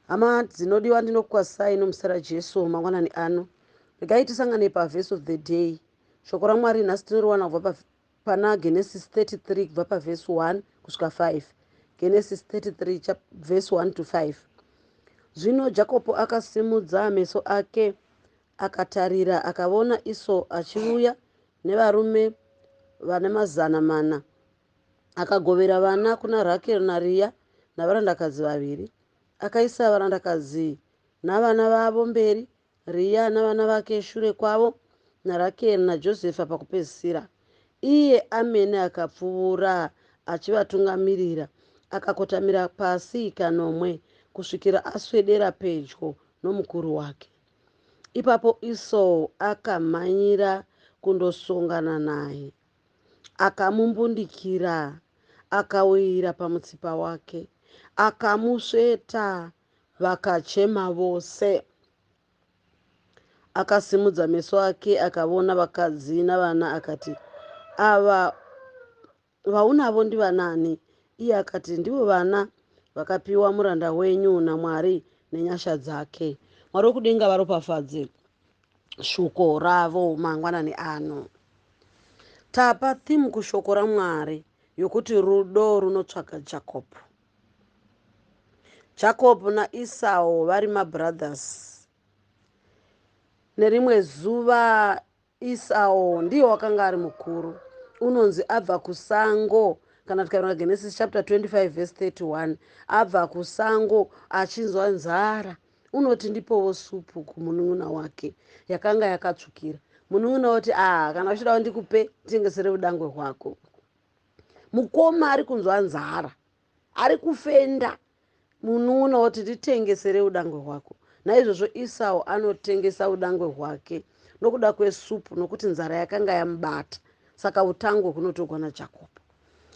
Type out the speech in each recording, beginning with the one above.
Hama dzinodiwa ndinokukwasai nomusara Jesu mangwanani ano. Regai tisangane paverse of the day. Shoko raMwari nhasi tinoriwana kubva pana Genesis 33 kubva paverse 1 kusvika 5. Genesis 33 verse 1 to 5. Zvino Jakobo akasimudza meso ake akatarira akaona Esau achiuya nevarume vane 400. Akagovera vana kuna Rakeri naRea navarandakadzi 2. Akaisa varandakadzi navana vavo mberi, Rea navana vake shure kwavo, naRakeri naJosefa pakupedzisira. Iye amene akapfuura achivatungamirira, akakotamira pasi kanomwe kusvikira aswedera pedyo nomukuru wake. Ipapo Esau akamhanyira kundosongana naye, akamumbundikira, akawira pamutsipa wake, akamusveta, vakachema vose. Akasimudza meso ake akaona vakadzi navana akati, ava vaunavo ndivanani? Iye akati, ndivo vana vakapiwa muranda wenyu naMwari nenyasha dzake. Mwari wokudenga varopafadze shoko ravo mangwanani ano. Tapa thimu kushoko raMwari yokuti rudo runotsvaga Jacob. Jacob naEsau vari mabrothers. Nerimwe zuva Esau ndiye wakanga ari mukuru. Unonzi abva kusango, kana tikaverenga Genesis chapter 25 verse 31. Abva kusango achinzwa nzara. Unoti ndipowo supu kumunun'una wake yakanga yakatsvukira. Munun'una woti kana uchidawo ndikupe tengesere udangwe hwako. Mukoma ari kunzwa nzara, ari kufenda. Munun'una woti nditengesere udangwe hwako. Naizvozvo Esau anotengesa udangwe hwake nokuda kwesupu, nokuti nzara yakanga yamubata. Saka utangwe kunotogwa naJacob.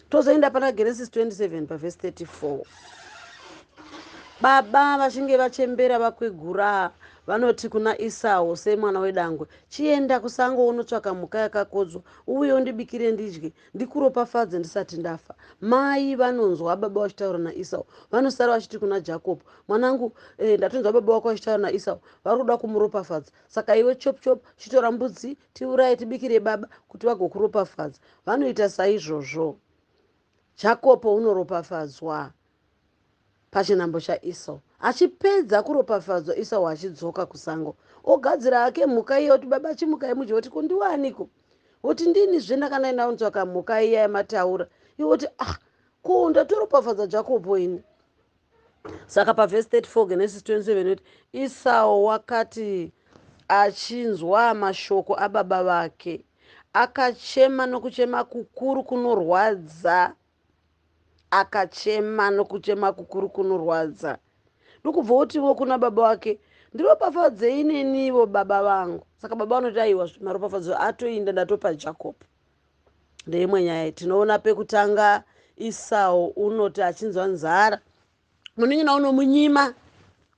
Tozoenda pana Genesis 27 paverse 34. Baba vachinge vachembera vakwegura vanoti kuna Esau semwana wedangwe, chienda kusango unotsvaka mhuka yakakodzwa, uye undibikire ndidye, ndikuropafadze ndisati ndafa. Mai vanonzwa baba vachitaura naEsau, vanosara vachiti kuna Jacob, mwanangu, ndatonzwa baba wako vachitaura naEsau, vari kuda kumuropafadza. Saka iwe chop chop, chitora mbudzi, tiuraye tibikire baba kuti vagokuropafadza. Vanoita saizvozvo. Jacob unoropafadzwa pachinhambo chaEsau. Achipedza kuropafadzwa, Esau achidzoka kusango, ogadzira hake mhuka iya, kuti baba chimuka yemudye, woti kundiwaniko? Woti ndini zvendakanaenda kundotsvaka mhuka iya yamataura. Iwe woti ko ndatoropafadza Jacobo ini. Saka paverse 34 Genesis 27 woti Esau wakati achinzwa mashoko ababa vake, akachema nokuchema kukuru kunorwadza. Akachema nokuchema kukuru kunorwadza. Ndokubva otiwo kuna baba wake, ndiropafadzei neniwo baba vangu. Saka baba vanoti aiwa, maropafadzo atoinda ndatopa Jacob. Ndeimwe nyaya tinoona pekutanga Esau unoti achinzwa nzara, munun'una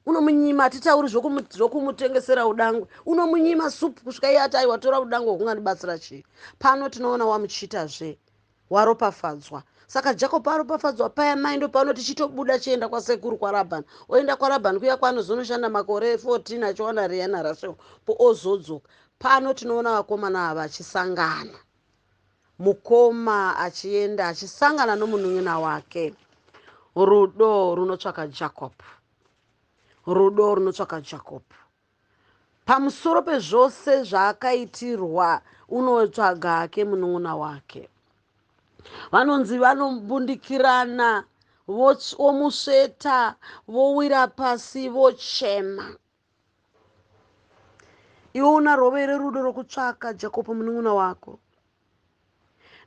unomunyima, hatitauri zvokumutengesera udangwe, unomunyima supu kusvika iye ati aiwa, tora udangwe hungandibatsira chii. Pano tinoona wamuchitazve, waropafadzwa. Saka Jacob aropafadzwa paya mai ndo paanoti chitobuda chienda kwasekuru kwaRabhani. Oenda kwaRabhani kuya kwaanozonoshanda makore 14 achiwana Rea naRachel, po ozodzoka. Pano tinoona vakomana ava vachisangana. Mukoma achienda achisangana nomunun'una wake. Rudo runotsvaka Jacob. Rudo runotsvaka Jacob. Pamusoro pezvose zvaakaitirwa, unotsvaga hake munun'una wake. Vanonzi vanombundikirana, vomusveta, vowira pasi, vochema. Iwe una rovere rudo rokutsvaka Jacob munun'una wako?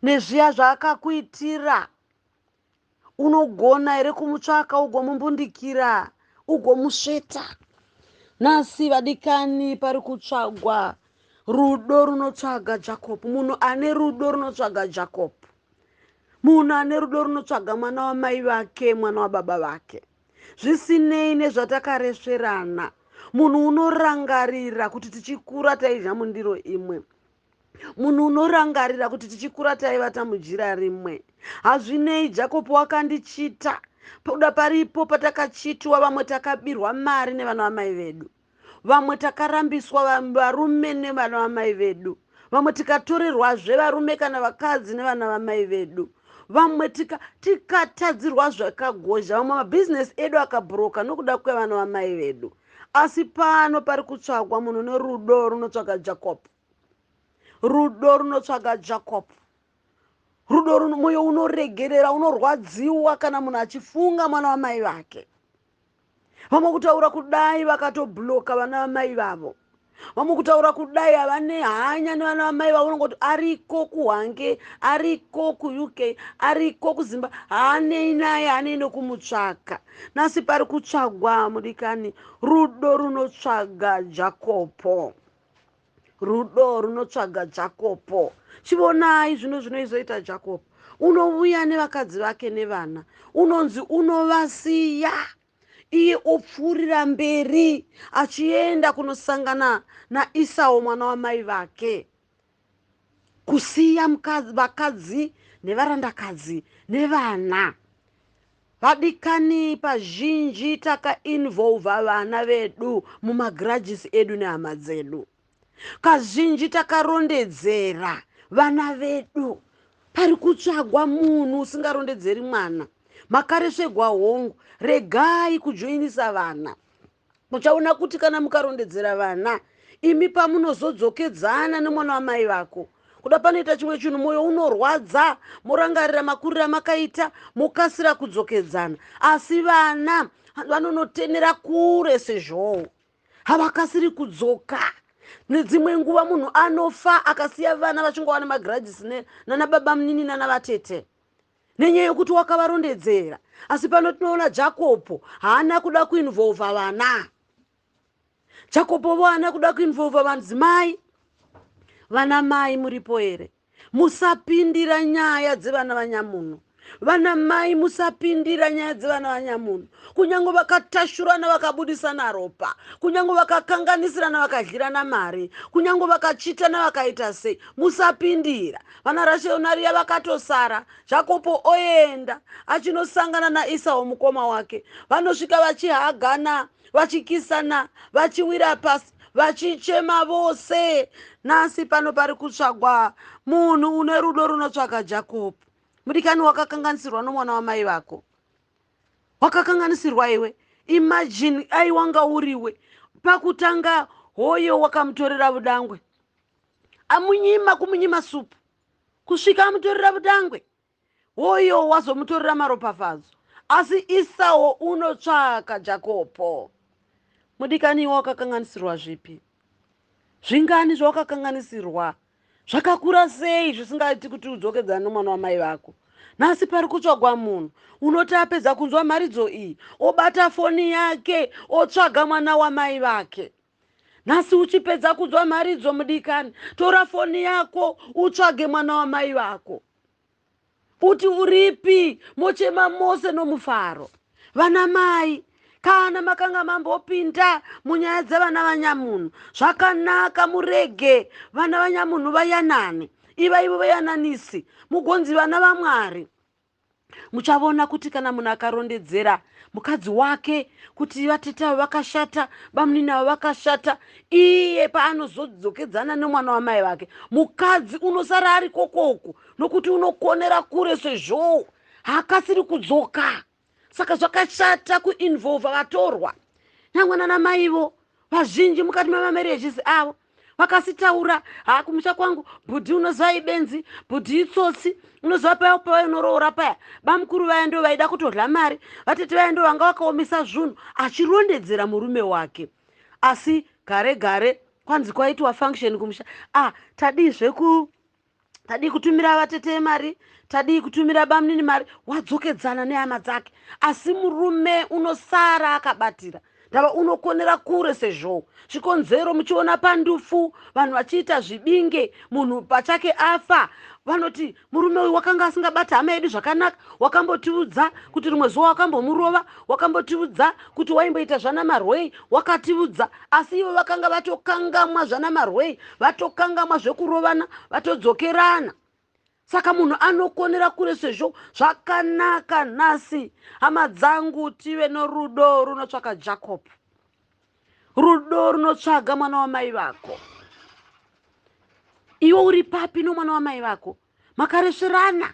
Nezviya zvaakakuitira, unogona here kumutsvaka ugomumbundikira, ugomusveta? Nhasi vadikani, pari kutsvagwa rudo runotsvaga Jacob. Munhu ane rudo runotsvaga Jacob. Munhu ane rudo runotsvaga mwana wamai vake, mwana wababa vake, zvisinei nezvatakaresverana. Munhu unorangarira kuti tichikura taidya mundiro imwe. Munhu unorangarira kuti tichikura taivata mujira rimwe. Hazvinei Jacob wakandichita, Kuda paripo patakachitiwa, vamwe takabirwa mari nevana vamai vedu, vamwe takarambiswa varume nevana vamai vedu, vamwe tikatorerwazve varume kana vakadzi nevana vamai vedu, vamwe tikatadzirwa zvakagozha, vamwe mabhizinesi edu akabhuroka nokuda kwevana vamai vedu. Asi pano pari kutsvagwa munhu nerudo runotsvaga Jacob. Rudo runotsvaga Jacob. Rudo mwoyo unoregerera, unorwadziwa kana munhu achifunga mwana wamai vake. Vamwe kutaura kudai vakatobhuloka vana vamai vavo. Vamwe kutaura kudai havane hanya nevana vamai vavo, unongoti ariko kuHwange, ariko kuUK, ariko kuZimba, haanei naye, haanei nekumutsvaka. Nasi pari kutsvagwa mudikani, rudo runotsvaga Jakopo. Rudo runotsvaga Jakopo. Chivonai zvinoizoita Jakopo. Unouya nevakadzi vake nevana, unonzi unovasiya. Iye opfuurira mberi achienda kunosangana naEsau mwana wamai vake, kusiya vakadzi nevarandakadzi nevana. Vadikani pazhinji takainvolva vana vedu mumagarages edu nehama dzedu. Kazhinji takarondedzera vana vedu. Pari kutsvagwa munhu usingarondedzeri mwana. Makaresvegwa hongu, regai kujoinisa vana. Muchaona kuti kana mukarondedzera vana, imi pamunozodzokedzana nemwana wamai vako, kuda panoita chimwe chinhu mwoyo unorwadza, morangarira makuriro amakaita, mokasira kudzokedzana. Asi vana vanonotenera kure sezvou, havakasiri kudzoka. Nedzimwe nguva munhu anofa akasiya vana vachingowana magarages nana baba munini nana vatete, nenyaya yokuti wakavarondedzera. Asi pano tinoona Jakopo haana kuda kuinvolva vana. Jakopo haana kuda kuinvolva madzimai. Vana mai muripo here? Musapindira nyaya dzevana vanyamunhu. Vana mai musapindira nyaya dzevana vanyamunhu. Kunyange vakatashurana vakabudisana ropa, kunyange vakakanganisirana vakadlirana mari, kunyange vakachitana vakaita sei, musapindira. Vana raSheonariya vakatosara, Jakopo oenda achinosangana naEsau mukoma wake. Vanosvika vachihagana, vachikisana, vachiwira pasi, vachichema vose. Nasi pano pari kutsvagwa munhu une rudo runotsvaga Jakopo. Mudikani wakakanganisirwa nomwana wamai vako. Wakakanganisirwa iwe. Imagine aiwanga uriwe. Pakutanga hoyo wakamutorera budangwe. Amunyima kumunyima supu. Kusvika amutorera budangwe. Hoyo wazomutorera maropafadzo. Asi Esau unotsvaka Jakopo. Mudikani wakakanganisirwa zvipi? Zvingani zvawakakanganisirwa? Zvakakura sei zvisingaiti kuti udzokedzane nomwana wamai vako? Nasi pari kutsvagwa munhu unoti apedza kunzwa mharidzo iyi, obata foni yake, otsvaga mwana wamai vake. Nasi uchipedza kunzwa mharidzo mudikani, tora foni yako utsvage mwana wamai vako. Uti uripi? Mochema mose nomufaro. Vana mai, kana makanga mambopinda munyaya dzevana vanyamunhu, zvakanaka murege vana vanyamunhu vayanane. Ivo vayananisi, mugonzi vana vaMwari. Muchavona kuti kana munhu akarondedzera mukadzi wake kuti vatete avo vakashata, bamunini avo vakashata, iye paanozodzokedzana nemwana wamai vake, mukadzi unosara ari kokoko, nokuti unokonera kure sezvou, haakasiri kudzoka. Saka zvakashata kuinvolva vatorwa. Nyangwe nana maivo vazhinji mukati memamarriages avo vakasitaura, kumusha kwangu bhudhi unoziva ibenzi, bhudhi itsotsi, unoziva paya paya unoroora paya, bamukuru vaya ndo vaida kutodla mari, vatete vaya ndo vanga vakaomesa zvinhu, achirondedzera murume wake. Asi gare gare kwanzi kwaitwa function kumusha, tadi kutumira vatete mari, tadi kutumira bamunini mari, wadzokedzana nehama dzake. Asi murume unosara akabatira, ndava unokonera kure sezvou. Chikonzero muchiona pandufu, vanhu vachiita zvibinge, munhu pachake afa, vanoti murume uyu wakanga asingabata hama yedu zvakanaka, wakambotiudza kuti rimwe zuva wakambomurova, wakambotiudza kuti waimboita zvana marwei, wakatiudza. Asi ivo vakanga vatokangamwa zvana marwei, vatokangamwa zvekurovana, vatodzokerana. saka munhu anokonera kure sezvo zvakanaka nhasi hama dzangu tive norudo runotsvaka Jacob, rudo runotsvaga mwana wamai vako. Iwe uri papi nomwana wamai vako? Makaresverana?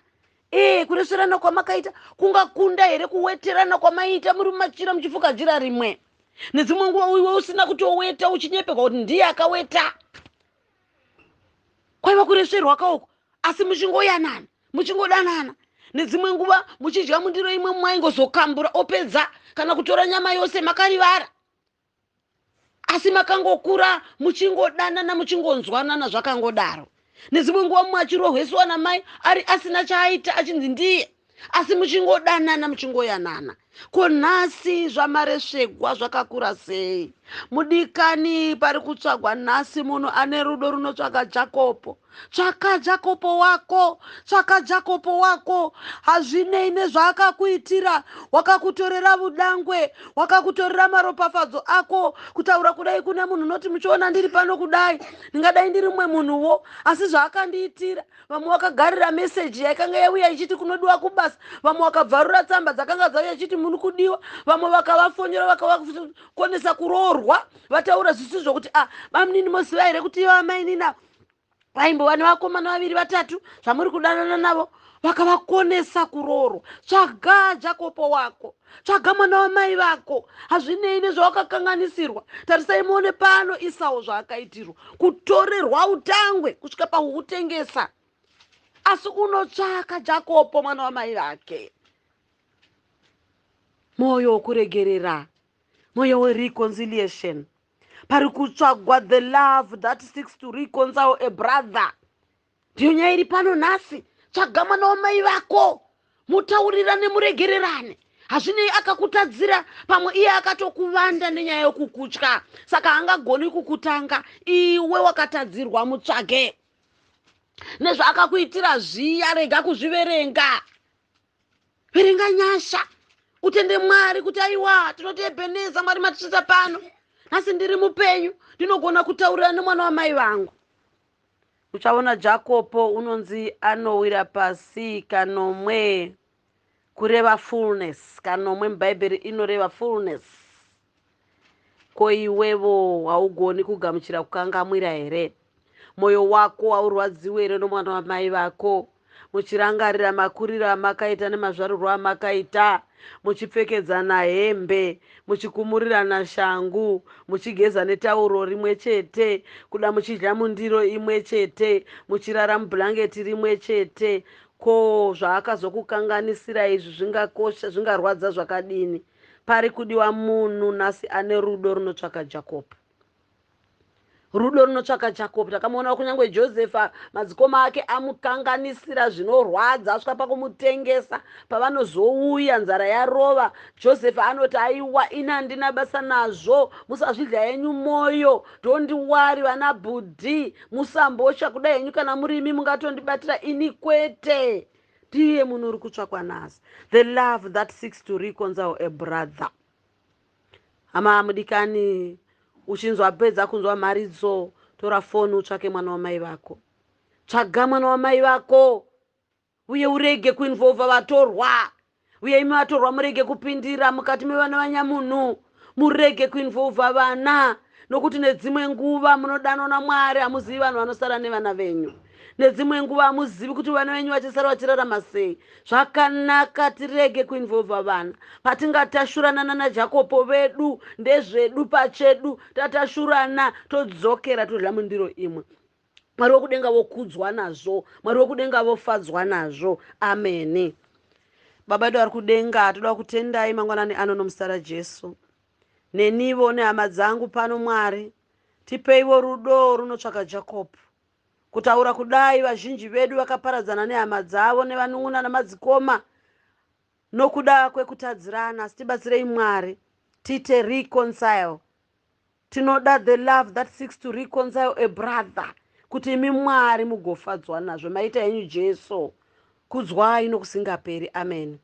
Kuresverana kwamakaita kungakunda here kuweterana kwamaita muri mumachira muchifuka jira rimwe? Nedzimwe nguva iwe usina kutoweta uchinyepeka kuti ndiye akaweta. Kwaiva kuresverwa kauko, asi muchingoyanana, muchingodanana. Nedzimwe nguva muchidya mundiro imwe mwaingozokambura opedza kana kutora nyama yose makarivara. Asi makangokura muchingodanana muchingonzwanana zvakangodaro. Nedzimwe nguva mwachirohweswa namai ari asina chaaita achinzi ndiye, asi muchingodanana muchingoyanana. Ko nhasi zvamaresvegwa zvakakura sei? Mudikani pari kutsvagwa nhasi munhu ane rudo runotsvaga Jakopo. Tsvaka Jakopo wako, tsvaka Jakopo wako. Hazvinei nezvaakakuitira, wakakutorera budangwe, wakakutorera maropafadzo ako, kutaura kudai kune munhu unoti muchiona ndiri pano kudai ndingadai ndiri mumwe munhuwo, asi zvaakandiitira. Vamwe wakagarira meseji yakanga yauya ichiti kunodiwa kubasa, vamwe wakabvarura tsamba dzakanga dzauya ichiti muri kudiwa, vamwe vakavafonyera vakavakonesa kuroorwa vataura zvisizvo kuti vamunini moziva here kuti iva amainina vaimbova nevakomana vaviri vatatu zvamuri kudanana navo, vakavakonesa kuroorwa. Tsvaga Jakopo wako, tsvaga mwana wamai vako. Hazvinei nezvawakakanganisirwa. Tarisai muone pano Esau zvaakaitirwa, kutorerwa utangwe kusvika pakuhutengesa. Asi unotsvaka Jakopo mwana wamai vake. Mwoyo wokuregerera, mwoyo wereconciliation. Pari kutsvagwa the love that seeks to reconcile a brother. Ndiyo nyaya iri pano nhasi. Tsvaga mwana wamai vako, mutaurirane muregererane. Hazvinei akakutadzira, pamwe iye akatokuvanda nenyaya yokukutya, saka hangagoni kukutanga. Iwe wakatadzirwa, mutsvage. Nezvaakakuitira zviya rega kuzviverenga. Verenga nyasha, utende Mwari kuti aiwa tinoti Ebheneza, Mwari matisvitsa pano. Nhasi ndiri mupenyu, ndinogona kutaurira nemwana wamai vangu. Uchaona Jakopo unonzi anowira pasi kanomwe, kureva fullness. Kanomwe mubhaibheri inoreva fullness. Ko iwevo haugoni kugamuchira kukangamwira here? Mwoyo wako haurwadziwe here nomwana wamai vako? Muchirangarira makuriro amakaita nemazvarurwo amakaita, muchipfekedzana hembe, muchikumurirana shangu, muchigeza netauro rimwe chete, kuda muchidya mundiro imwe chete, muchirara mubhurangeti rimwe chete. Ko zvaakazokukanganisira izvi zvingakosha, zvingarwadza zvakadini? Pari kudiwa munhu nhasi ane rudo runotsvaka Jakopo. Rudo runotsvaka Jakopo. Takamuona kunyange Josefa madzikoma ake amukanganisira zvinorwadza asvika pakumutengesa. Pavanozouya nzara yarova, Josefa anoti aiwa ina handina basa nazvo, musazvidya yenyu moyo, don't worry vana bhudhi, musambosha kudai henyu kana murimi mungatondibatira ini kwete. Ndiye munhu uri kutsvakwa nhasi. The love that seeks to reconcile a brother. Hama mudikani, uchinzwa apedza kunzwa mharidzo, tora foni utsvake mwana wamai vako. Tsvaga mwana wamai vako, uye urege kuinvolva vatorwa. Uye imi vatorwa murege kupindira mukati mevana vanyamunhu. Murege kuinvolva vana, nokuti nedzimwe nguva munodanwa naMwari hamuzivi vanhu vanosara nevana venyu. Nedzimwe nguva hamuzivi kuti vana venyu vachisara vachirarama sei. Zvakanaka tirege kuinvolva vana. Patingatashurana naJakopo vedu, ndezvedu pachedu, tatashurana todzokera todya mundiro imwe. Mwari wokudenga vokudzwa nazvo, Mwari wokudenga vofadzwa nazvo. Ameni. Baba edu ari kudenga, toda kutendai mangwanani ano nomuzita raJesu. Nenivo nehama dzangu pano Mwari, tipeiwo rudo runotsvaka Jakopo. Kutaura kudai vazhinji vedu vakaparadzana nehama dzavo nevanun'una namadzikoma nokuda kwekutadzirana. Tibatsirei Mwari, tiite reconcile. Tinoda the love that seeks to reconcile a brother, kuti imi Mwari mugofadzwa nazvo. Maita henyu Jesu, kudzwai nokusingaperi. Amen.